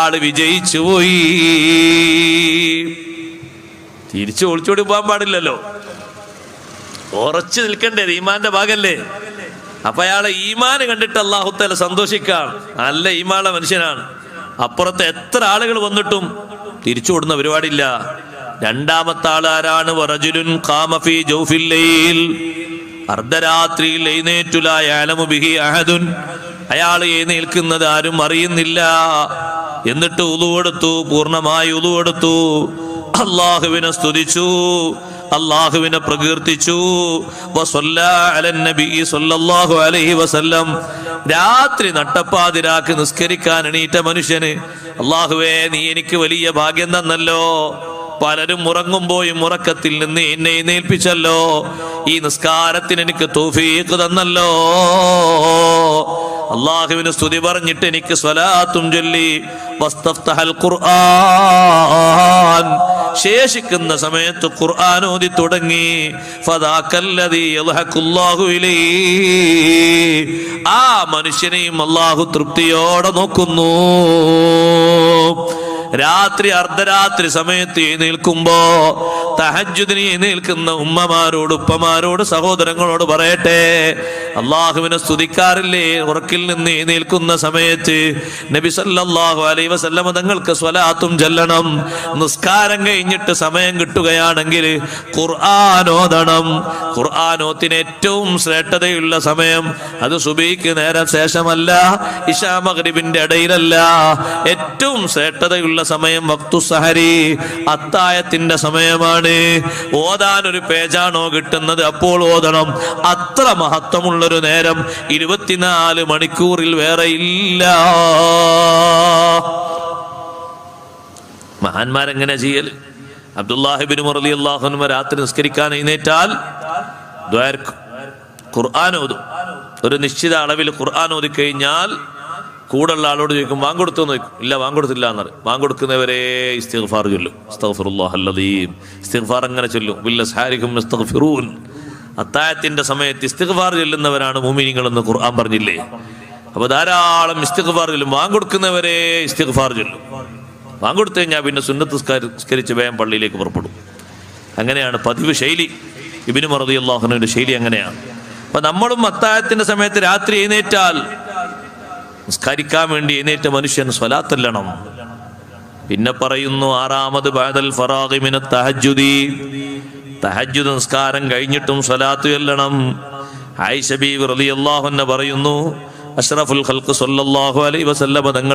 അയാള് വിജയിച്ചു പോയി. തിരിച്ചു ഒളിച്ചോടി പോകാൻ പാടില്ലല്ലോ, ഉറച്ചു നിൽക്കണ്ടേ, ഈമാന്റെ ഭാഗല്ലേ. അപ്പൊ അയാളെ ഈമാന് കണ്ടിട്ട് അല്ലാഹു തആല സന്തോഷിക്കാണ്. നല്ല ഈമാനുള്ള മനുഷ്യനാണ്. അപ്പുറത്ത് എത്ര ആളുകൾ വന്നിട്ടും തിരിച്ചു ഓടുന്ന പരിപാടിയില്ല. രണ്ടാമത്തെ ആൾ ആരാണ്? വറജുലുൻ ഖാമ ഫീ ജൗഫിൽ ലൈൽ, അർദ്ധരാത്രിയിൽ എഴുന്നേറ്റു ലാ യഅലമു ബിഹി അഹദുൻ, അയാൾ എഴുന്നേൽക്കുന്നത് ആരും അറിയുന്നില്ല. എന്നിട്ട് ഉളു എടുത്തു, പൂർണ്ണമായി ഉളു എടുത്തു, അല്ലാഹുവിനെ സ്തുതിച്ചു, അല്ലാഹുവിനെ പ്രകീർത്തിച്ചു. വസല്ലാ അലൻ നബി സല്ലല്ലാഹു അലൈഹി വസല്ലം, രാത്രി നട്ടപ്പാതിരാക്ക് നിസ്കരിക്കാൻ എണീറ്റ മനുഷ്യന് അല്ലാഹുവേ നീ എനിക്ക് വലിയ ഭാഗ്യം തന്നല്ലോ, പലരും ഉറങ്ങുമ്പോഴും ഉറക്കത്തിൽ നിന്ന് എന്നെ എഴുന്നേൽപ്പിച്ചല്ലോ, ഈ നിസ്കാരത്തിന് എനിക്ക് തൗഫീഖ് തന്നല്ലോ. അല്ലാഹുവിനെ സ്തുതി പറഞ്ഞിട്ട് എനിക്ക് സ്വലാത്തും ചൊല്ലി വസ്തഫ്തഹൽ ഖുർആൻ, ശേഷിക്കുന്ന സമയത്ത് ഖുർആൻ ഓതി തുടങ്ങി. ഫദാകല്ലദീ യദ്ഹഖുല്ലാഹു ഇലൈഹി, ആ മനുഷ്യനെയും അല്ലാഹു തൃപ്തിയോടെ നോക്കുന്നു. രാത്രി അർദ്ധരാത്രി സമയത്ത് എഴുന്നേൽക്കുമ്പോ തഹജ്ജുദിന് എഴുന്നേൽക്കുന്ന ഉമ്മമാരോട്, ഉപ്പമാരോട്, സഹോദരങ്ങളോട് പറയട്ടെ, അള്ളാഹുവിനെ സ്തുതിക്കാറില്ലേ ഉറക്കിൽ നിന്ന് എഴുന്നേൽക്കുന്ന സമയത്ത്? നബി സല്ലല്ലാഹു അലൈഹി വസല്ലം തങ്ങൾക്ക് സ്വലാത്തും ചൊല്ലണം. നിസ്കാരം കഴിഞ്ഞിട്ട് സമയം കിട്ടുകയാണെങ്കിൽ ഖുർആൻ ഓതണം. ഖുർആനോത്തിന് ഏറ്റവും ശ്രേഷ്ഠതയുള്ള സമയം അത് സുബഹിക്ക് നേരം ശേഷമല്ല, ഇശാ മഗ്രിബിന്റെ ഇടയിലല്ല. ഏറ്റവും ശ്രേഷ്ഠതയുള്ള സമയം വഖ്തു സഹരി, അത്തായത്തിന്റെ സമയമാണ്. ഓതാൻ ഒരു പേജാണോ കിട്ടുന്നത്, അപ്പോൾ ഓതണം. അത്ര മഹത്വമുള്ളൊരു നേരം 24 മണിക്കൂറിൽ വേറെ ഇല്ല. മഹാന്മാരെങ്ങനെ ചെയ്യൽ? അബ്ദുല്ലാഹി ഇബ്നു ഉമർ റളിയല്ലാഹു അൻഹു രാത്രി നിസ്കരിക്കാൻ എഴുന്നേറ്റാൽ ഖുർആൻ ഓതും. ഒരു നിശ്ചിത അളവിൽ ഖുർആൻ ഓതി കഴിഞ്ഞാൽ കൂടുള്ള ആളോട് ചോദിക്കും, വാങ്കൊടുത്തു നോക്കും. ഇല്ല, വാങ്കൊടുത്തില്ല എന്ന് പറയും. വാങ്കൊടുക്കുന്നവരെ ഇസ്തിഗ്ഫാർ ചൊല്ലും. അസ്തഗ്ഫിറുല്ലാഹൽ അദീം, ഇസ്തിഗ്ഫാർ അങ്ങനെ ചൊല്ലും. ബില്ലസ്ഹാരികും യസ്തഗ്ഫിറൂൻ, അത്തായത്തിന്റെ സമയത്ത് ഇസ്തിഗ്ഫാർ ചൊല്ലുന്നവരാണ് മുഅ്മിനീങ്ങൾ എന്ന് ഖുർആൻ പറഞ്ഞില്ലേ? അപ്പൊ ധാരാളം ഇസ്തിഗ്ഫാർ ചൊല്ലും. വാങ്കൊടുക്കുന്നവരെ ഇസ്തിഗ്ഫാർ ചൊല്ലും. വാങ്കൊടുത്തു കഴിഞ്ഞാൽ പിന്നെ സുന്നത്ത് നിസ്കരിച്ച് വേഗം പള്ളിയിലേക്ക് പുറപ്പെടും. അങ്ങനെയാണ് പതിവ് ശൈലി. ഇബ്നു ഉമർ റളിയല്ലാഹു അൻഹുവിന്റെ ശൈലി അങ്ങനെയാണ്. അപ്പൊ നമ്മളും അത്തായത്തിന്റെ സമയത്ത് രാത്രി എഴുന്നേറ്റാൽ നിസ്കരിക്കാൻ വേണ്ടി എഴുന്നേറ്റ മനുഷ്യൻ സ്വലാത്തല്ലണം. പിന്നെ പറയുന്നു, ആറാമത് ബഅദൽ ഫറാഗി മിനത്ത് തഹജ്ജുദി, തഹജ്ജുദ് നിസ്കാരം കഴിഞ്ഞിട്ടും സ്വലാത്ത് ചൊല്ലണം. ആയിഷ ബീവി റളിയല്ലാഹു അൻഹ പറയുന്നു, അഷ്റഫുൽ ഖൽഖ് സ്വല്ലല്ലാഹു അലൈഹി വസല്ലം തങ്ങൾ